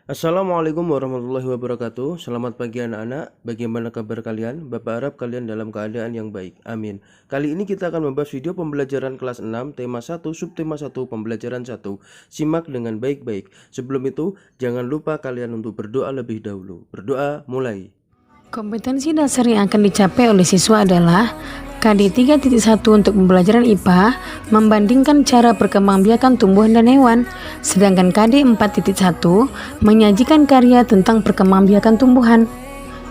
Assalamualaikum warahmatullahi wabarakatuh. Selamat pagi anak-anak. Bagaimana kabar kalian? Bapak harap kalian dalam keadaan yang baik. Amin. Kali ini kita akan membahas video pembelajaran kelas 6, tema 1, subtema 1, pembelajaran 1. Simak dengan baik-baik. Sebelum itu, jangan lupa kalian untuk berdoa lebih dahulu. Berdoa mulai. Kompetensi dasar yang akan dicapai oleh siswa adalah KD 3.1 untuk pembelajaran IPA membandingkan cara perkembangbiakan tumbuhan dan hewan, sedangkan KD 4.1 menyajikan karya tentang perkembangbiakan tumbuhan.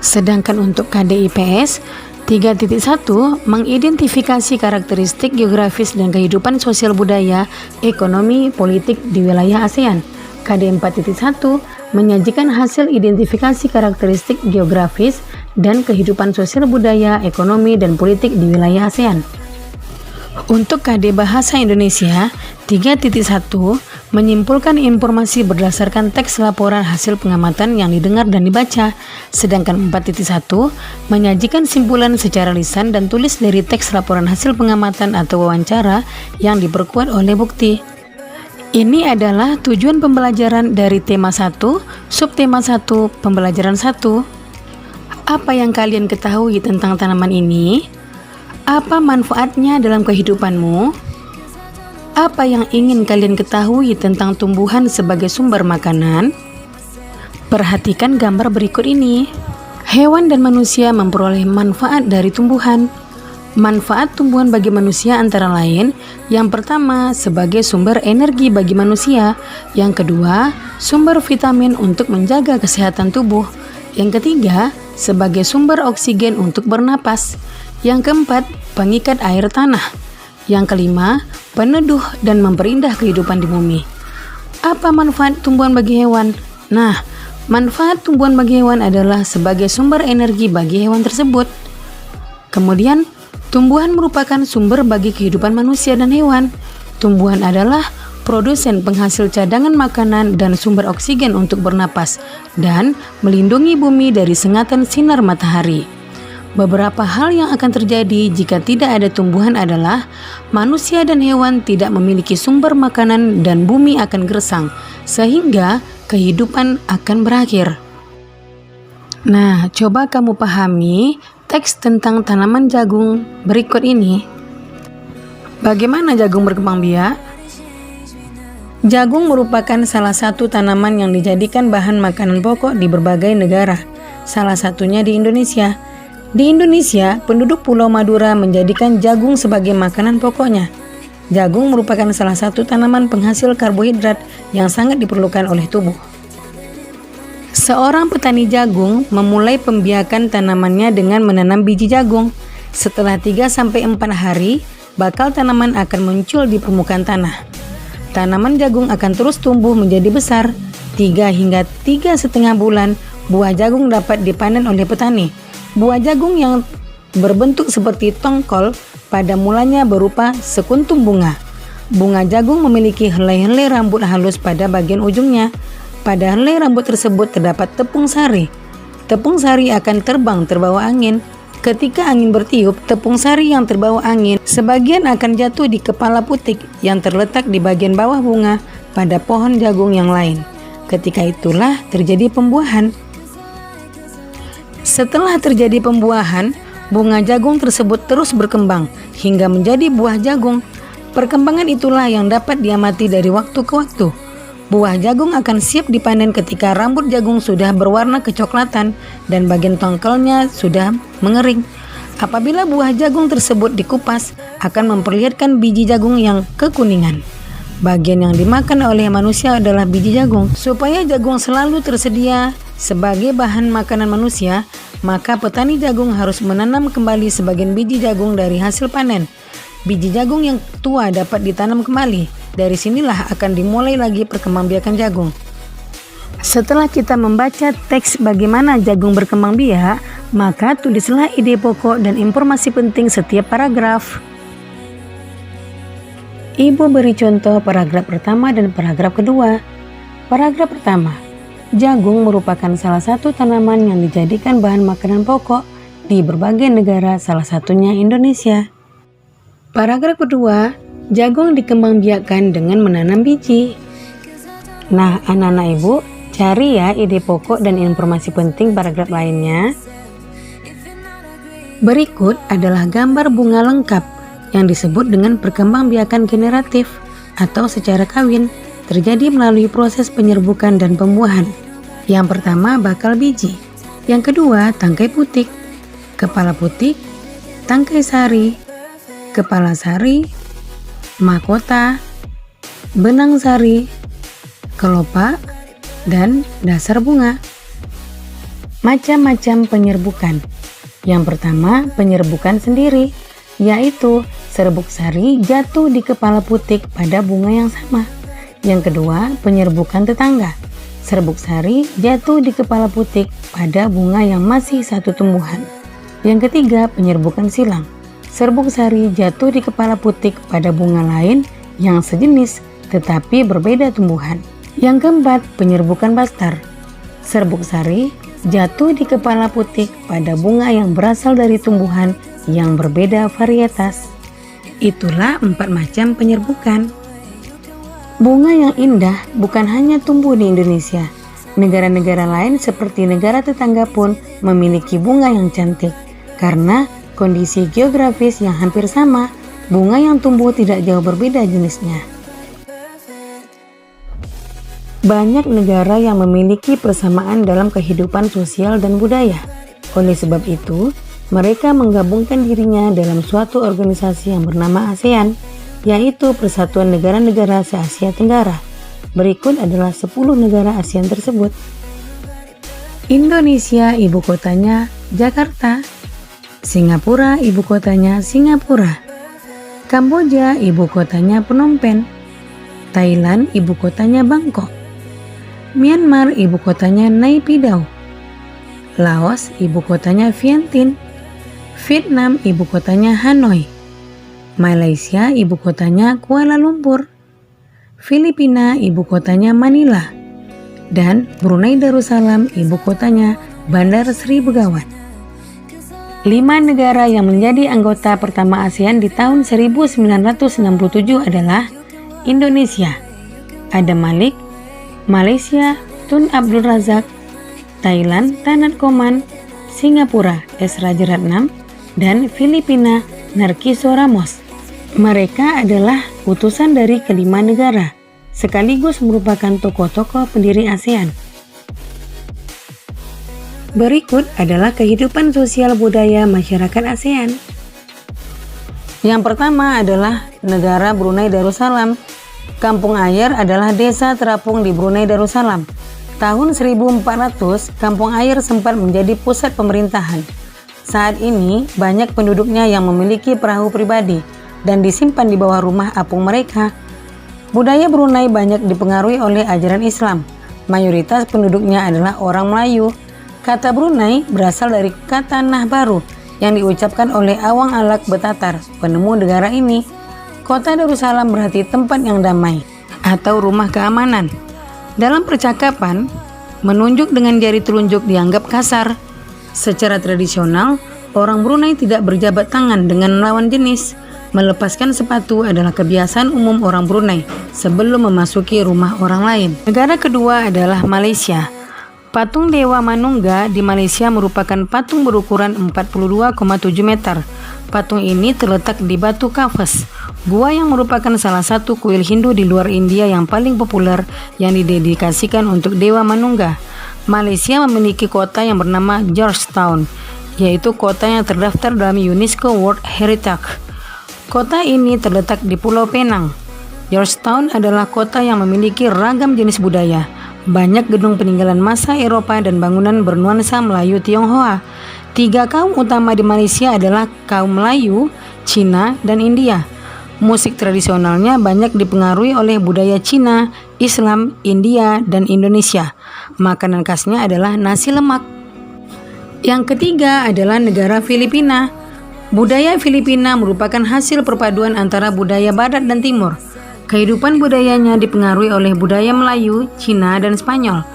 Sedangkan untuk KD IPS 3.1 mengidentifikasi karakteristik geografis dan kehidupan sosial budaya, ekonomi, politik di wilayah ASEAN. KD 4.1 menyajikan hasil identifikasi karakteristik geografis dan kehidupan sosial budaya, ekonomi, dan politik di wilayah ASEAN. Untuk KD Bahasa Indonesia 3.1 menyimpulkan informasi berdasarkan teks laporan hasil pengamatan yang didengar dan dibaca, sedangkan 4.1 menyajikan simpulan secara lisan dan tulis dari teks laporan hasil pengamatan atau wawancara yang diperkuat oleh bukti. Ini adalah tujuan pembelajaran dari tema 1, subtema 1, pembelajaran 1. Apa yang kalian ketahui tentang tanaman ini? Apa manfaatnya dalam kehidupanmu? Apa yang ingin kalian ketahui tentang tumbuhan sebagai sumber makanan? Perhatikan gambar berikut ini. Hewan dan manusia memperoleh manfaat dari tumbuhan. Manfaat tumbuhan bagi manusia antara lain, yang pertama sebagai sumber energi bagi manusia, yang kedua sumber vitamin untuk menjaga kesehatan tubuh, yang ketiga sebagai sumber oksigen untuk bernapas, yang keempat pengikat air tanah, yang kelima peneduh dan memperindah kehidupan di bumi. Apa manfaat tumbuhan bagi hewan? Nah, manfaat tumbuhan bagi hewan adalah sebagai sumber energi bagi hewan tersebut. Kemudian tumbuhan merupakan sumber bagi kehidupan manusia dan hewan. Tumbuhan adalah produsen penghasil cadangan makanan dan sumber oksigen untuk bernapas dan melindungi bumi dari sengatan sinar matahari. Beberapa hal yang akan terjadi jika tidak ada tumbuhan adalah manusia dan hewan tidak memiliki sumber makanan dan bumi akan gersang, sehingga kehidupan akan berakhir. Nah, coba kamu pahami teks tentang tanaman jagung berikut ini. Bagaimana jagung berkembang biak? Jagung merupakan salah satu tanaman yang dijadikan bahan makanan pokok di berbagai negara, salah satunya di Indonesia. Di Indonesia, penduduk Pulau Madura menjadikan jagung sebagai makanan pokoknya. Jagung merupakan salah satu tanaman penghasil karbohidrat yang sangat diperlukan oleh tubuh. Seorang petani jagung memulai pembiakan tanamannya dengan menanam biji jagung. Setelah 3-4 hari, bakal tanaman akan muncul di permukaan tanah. Tanaman jagung akan terus tumbuh menjadi besar. 3 hingga 3,5 bulan, buah jagung dapat dipanen oleh petani. Buah jagung yang berbentuk seperti tongkol pada mulanya berupa sekuntum bunga. Bunga jagung memiliki helai-helai rambut halus pada bagian ujungnya. Pada helai rambut tersebut terdapat tepung sari. Tepung sari akan terbang terbawa angin. Ketika angin bertiup, tepung sari yang terbawa angin sebagian akan jatuh di kepala putik yang terletak di bagian bawah bunga pada pohon jagung yang lain. Ketika itulah terjadi pembuahan. Setelah terjadi pembuahan, bunga jagung tersebut terus berkembang hingga menjadi buah jagung. Perkembangan itulah yang dapat diamati dari waktu ke waktu. Buah jagung akan siap dipanen ketika rambut jagung sudah berwarna kecoklatan dan bagian tongkolnya sudah mengering. Apabila buah jagung tersebut dikupas, akan memperlihatkan biji jagung yang kekuningan. Bagian yang dimakan oleh manusia adalah biji jagung. Supaya jagung selalu tersedia sebagai bahan makanan manusia, maka petani jagung harus menanam kembali sebagian biji jagung dari hasil panen. Biji jagung yang tua dapat ditanam kembali. Dari sinilah akan dimulai lagi perkembangbiakan jagung. Setelah kita membaca teks bagaimana jagung berkembang biak, maka tulislah ide pokok dan informasi penting setiap paragraf. Ibu beri contoh paragraf pertama dan paragraf kedua. Paragraf pertama, jagung merupakan salah satu tanaman yang dijadikan bahan makanan pokok di berbagai negara, salah satunya Indonesia. Paragraf kedua, jagung dikembangbiakkan dengan menanam biji. Nah, anak-anak ibu, Cari ya ide pokok dan informasi penting paragraf lainnya. Berikut adalah gambar bunga lengkap yang disebut dengan perkembangbiakan generatif atau secara kawin terjadi melalui proses penyerbukan dan pembuahan. Yang pertama bakal biji, yang kedua tangkai putik, kepala putik, tangkai sari, kepala sari, mahkota, benang sari, kelopak, dan dasar bunga. Macam-macam penyerbukan. Yang pertama, penyerbukan sendiri, yaitu serbuk sari jatuh di kepala putik pada bunga yang sama. Yang kedua, penyerbukan tetangga. Serbuk sari jatuh di kepala putik pada bunga yang masih satu tumbuhan. Yang ketiga, penyerbukan silang. Serbuk sari jatuh di kepala putik pada bunga lain yang sejenis tetapi berbeda tumbuhan. Yang keempat, penyerbukan bastar. Serbuk sari jatuh di kepala putik pada bunga yang berasal dari tumbuhan yang berbeda varietas. Itulah 4 macam penyerbukan. Bunga yang indah bukan hanya tumbuh di Indonesia. Negara-negara lain seperti negara tetangga pun memiliki bunga yang cantik. Karena kondisi geografis yang hampir sama, bunga yang tumbuh tidak jauh berbeda jenisnya. Banyak negara yang memiliki persamaan dalam kehidupan sosial dan budaya. Oleh sebab itu, mereka menggabungkan dirinya dalam suatu organisasi yang bernama ASEAN, yaitu Persatuan Negara-Negara se-Asia Tenggara. Berikut adalah 10 negara ASEAN tersebut. Indonesia, ibu kotanya Jakarta. Singapura, ibu kotanya Singapura. Kamboja, ibu kotanya Phnom Penh. Thailand, ibu kotanya Bangkok. Myanmar, ibu kotanya Naypyidaw. Laos, ibu kotanya Vientiane. Vietnam, ibu kotanya Hanoi. Malaysia, ibu kotanya Kuala Lumpur. Filipina, ibu kotanya Manila. Dan Brunei Darussalam, ibu kotanya Bandar Sri Begawan. 5 negara yang menjadi anggota pertama ASEAN di tahun 1967 adalah Indonesia, Adam Malik, Malaysia, Tun Abdul Razak, Thailand, Tanat Koman, Singapura, S. Rajaratnam, dan Filipina, Narciso Ramos. Mereka adalah utusan dari kelima negara, sekaligus merupakan tokoh-tokoh pendiri ASEAN. Berikut adalah kehidupan sosial budaya masyarakat ASEAN. Yang pertama adalah negara Brunei Darussalam. Kampung Ayer adalah desa terapung di Brunei Darussalam. Tahun 1400, Kampung Ayer sempat menjadi pusat pemerintahan. Saat ini, banyak penduduknya yang memiliki perahu pribadi dan disimpan di bawah rumah apung mereka. Budaya Brunei banyak dipengaruhi oleh ajaran Islam. Mayoritas penduduknya adalah orang Melayu. Kata Brunei berasal dari kata Nah Baru yang diucapkan oleh Awang Alak Betatar, penemu negara ini. Kota Darussalam berarti tempat yang damai atau rumah keamanan. Dalam percakapan, menunjuk dengan jari telunjuk dianggap kasar. Secara tradisional, orang Brunei tidak berjabat tangan dengan lawan jenis. Melepaskan sepatu adalah kebiasaan umum orang Brunei sebelum memasuki rumah orang lain. Negara kedua adalah Malaysia. Patung Dewa Manungga di Malaysia merupakan patung berukuran 42,7 meter. Patung ini terletak di Batu Kafes, gua yang merupakan salah satu kuil Hindu di luar India yang paling populer yang didedikasikan untuk Dewa Manungga. Malaysia memiliki kota yang bernama Georgetown, yaitu kota yang terdaftar dalam UNESCO World Heritage. Kota ini terletak di Pulau Penang. Georgetown adalah kota yang memiliki ragam jenis budaya. Banyak gedung peninggalan masa Eropa dan bangunan bernuansa Melayu Tionghoa. 3 kaum utama di Malaysia adalah kaum Melayu, Cina, dan India. Musik tradisionalnya banyak dipengaruhi oleh budaya Cina, Islam, India, dan Indonesia. Makanan khasnya adalah nasi lemak. Yang ketiga adalah negara Filipina. Budaya Filipina merupakan hasil perpaduan antara budaya Barat dan Timur. Kehidupan budayanya dipengaruhi oleh budaya Melayu, Cina, dan Spanyol.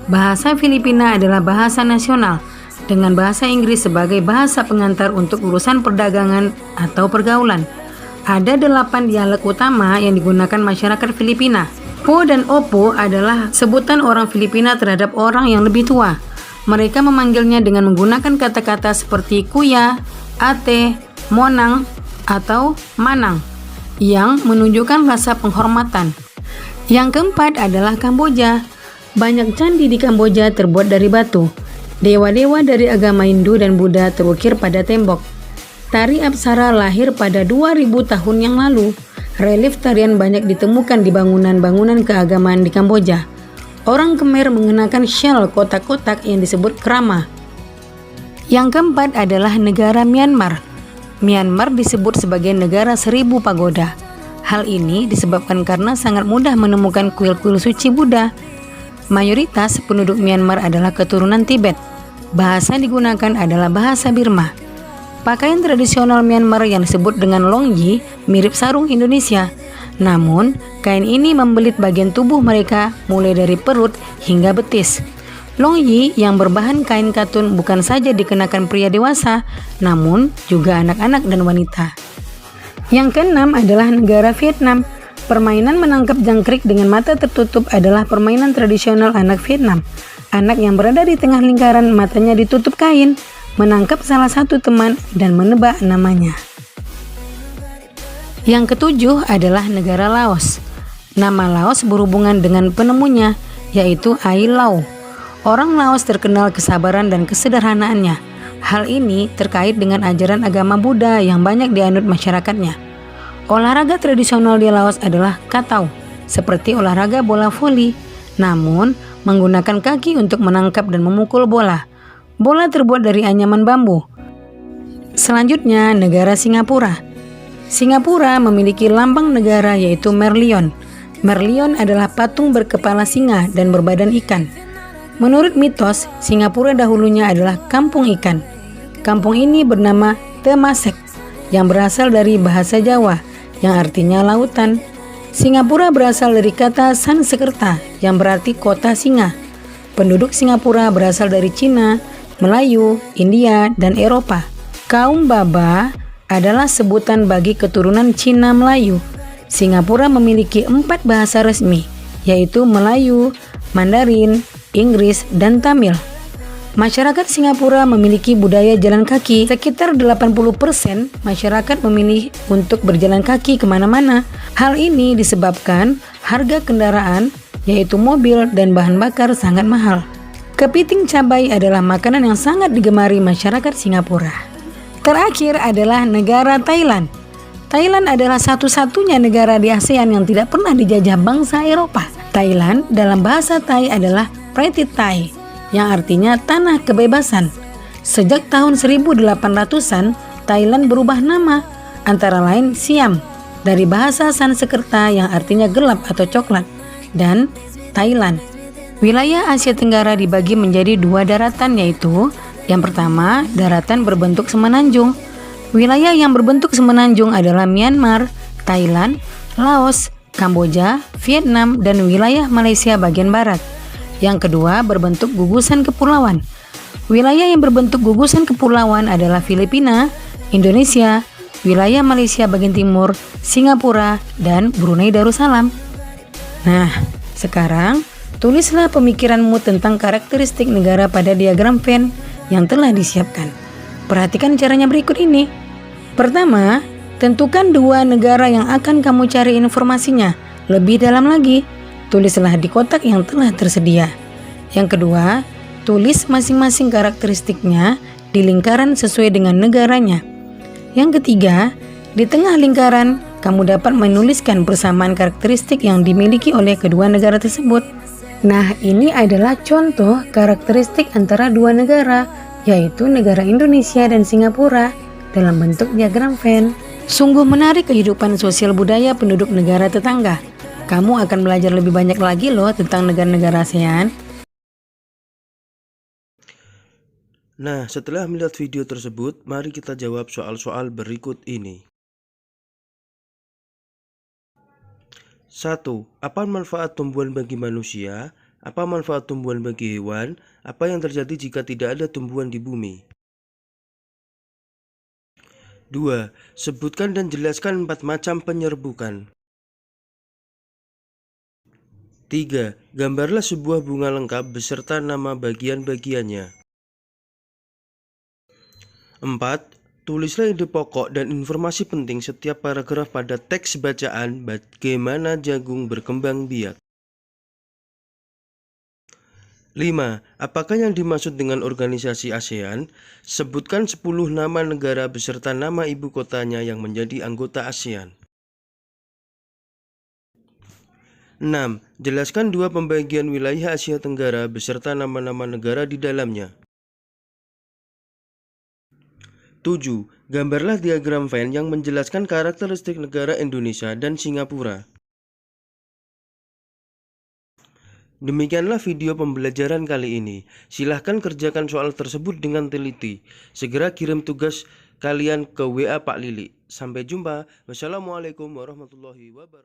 Bahasa Filipina adalah bahasa nasional, dengan bahasa Inggris sebagai bahasa pengantar untuk urusan perdagangan atau pergaulan. Ada 8 dialek utama yang digunakan masyarakat Filipina, Po dan opo adalah sebutan orang Filipina terhadap orang yang lebih tua. Mereka memanggilnya dengan menggunakan kata-kata seperti kuya, ate, monang, atau manang yang menunjukkan rasa penghormatan. Yang keempat adalah Kamboja. Banyak candi di Kamboja terbuat dari batu. Dewa-dewa dari agama Hindu dan Buddha terukir pada tembok. Tari Apsara lahir pada 2000 tahun yang lalu. Relief tarian banyak ditemukan di bangunan-bangunan keagamaan di Kamboja. Orang Khmer mengenakan syal kotak-kotak yang disebut krama. Yang keempat adalah negara Myanmar. Myanmar disebut sebagai negara 1000 pagoda. Hal ini disebabkan karena sangat mudah menemukan kuil-kuil suci Buddha. Mayoritas penduduk Myanmar adalah keturunan Tibet. Bahasa yang digunakan adalah bahasa Birma. Pakaian tradisional Myanmar yang disebut dengan longyi mirip sarung Indonesia. Namun, kain ini membelit bagian tubuh mereka mulai dari perut hingga betis. Longyi yang berbahan kain katun bukan saja dikenakan pria dewasa, namun juga anak-anak dan wanita. Yang keenam adalah negara Vietnam. Permainan menangkap jangkrik dengan mata tertutup adalah permainan tradisional anak Vietnam. Anak yang berada di tengah lingkaran matanya ditutup kain, menangkap salah satu teman dan menebak namanya. Yang ketujuh adalah negara Laos. Nama Laos berhubungan dengan penemunya, yaitu Ai Lau. Orang Laos terkenal kesabaran dan kesederhanaannya. Hal ini terkait dengan ajaran agama Buddha yang banyak dianut masyarakatnya. Olahraga tradisional di Laos adalah katau, seperti olahraga bola voli, namun menggunakan kaki untuk menangkap dan memukul bola. Bola terbuat dari anyaman bambu. Selanjutnya, negara Singapura. Singapura memiliki lambang negara yaitu Merlion. Merlion adalah patung berkepala singa dan berbadan ikan. Menurut mitos, Singapura dahulunya adalah kampung ikan. Kampung ini bernama Temasek yang berasal dari bahasa Jawa yang artinya lautan. Singapura berasal dari kata Sanskerta yang berarti kota singa. Penduduk Singapura berasal dari Cina, Melayu, India, dan Eropa. Kaum Baba adalah sebutan bagi keturunan Cina Melayu. Singapura memiliki 4 bahasa resmi, yaitu Melayu, Mandarin, Inggris, dan Tamil. Masyarakat Singapura memiliki budaya jalan kaki. Sekitar 80% masyarakat memilih untuk berjalan kaki kemana-mana. Hal ini disebabkan harga kendaraan, yaitu mobil dan bahan bakar sangat mahal. Kepiting cabai adalah makanan yang sangat digemari masyarakat Singapura. Terakhir adalah negara Thailand. Thailand adalah satu-satunya negara di ASEAN yang tidak pernah dijajah bangsa Eropa. Thailand dalam bahasa Thai adalah Pratit Thai, yang artinya tanah kebebasan. Sejak tahun 1800-an, Thailand berubah nama, antara lain Siam, dari bahasa Sanskerta yang artinya gelap atau coklat, dan Thailand. Wilayah Asia Tenggara dibagi menjadi 2 daratan, yaitu yang pertama, daratan berbentuk semenanjung. Wilayah yang berbentuk semenanjung adalah Myanmar, Thailand, Laos, Kamboja, Vietnam, dan wilayah Malaysia bagian barat. Yang kedua, berbentuk gugusan kepulauan. Wilayah yang berbentuk gugusan kepulauan adalah Filipina, Indonesia, wilayah Malaysia bagian timur, Singapura, dan Brunei Darussalam. Nah, sekarang tulislah pemikiranmu tentang karakteristik negara pada diagram Venn yang telah disiapkan. Perhatikan caranya berikut ini. Pertama, tentukan 2 negara yang akan kamu cari informasinya. Lebih dalam lagi, tulislah di kotak yang telah tersedia. Yang kedua, tulis masing-masing karakteristiknya di lingkaran sesuai dengan negaranya. Yang ketiga, di tengah lingkaran, kamu dapat menuliskan persamaan karakteristik yang dimiliki oleh kedua negara tersebut. Nah, ini adalah contoh karakteristik antara 2 negara, yaitu negara Indonesia dan Singapura dalam bentuk diagram Venn. Sungguh menarik kehidupan sosial budaya penduduk negara tetangga. Kamu akan belajar lebih banyak lagi loh tentang negara-negara ASEAN. Nah, setelah melihat video tersebut, mari kita jawab soal-soal berikut ini. 1. Apa manfaat tumbuhan bagi manusia? Apa manfaat tumbuhan bagi hewan? Apa yang terjadi jika tidak ada tumbuhan di bumi? 2. Sebutkan dan jelaskan 4 macam penyerbukan. 3. Gambarlah sebuah bunga lengkap beserta nama bagian-bagiannya. 4. Tulislah ide pokok dan informasi penting setiap paragraf pada teks bacaan bagaimana jagung berkembang biak. 5. Apakah yang dimaksud dengan organisasi ASEAN? Sebutkan 10 nama negara beserta nama ibu kotanya yang menjadi anggota ASEAN. 6. Jelaskan 2 pembagian wilayah Asia Tenggara beserta nama-nama negara di dalamnya. 7. Gambarlah diagram Venn yang menjelaskan karakteristik negara Indonesia dan Singapura. Demikianlah video pembelajaran kali ini. Silahkan kerjakan soal tersebut dengan teliti. Segera kirim tugas kalian ke WA Pak Lili. Sampai jumpa. Wassalamualaikum warahmatullahi wabarakatuh.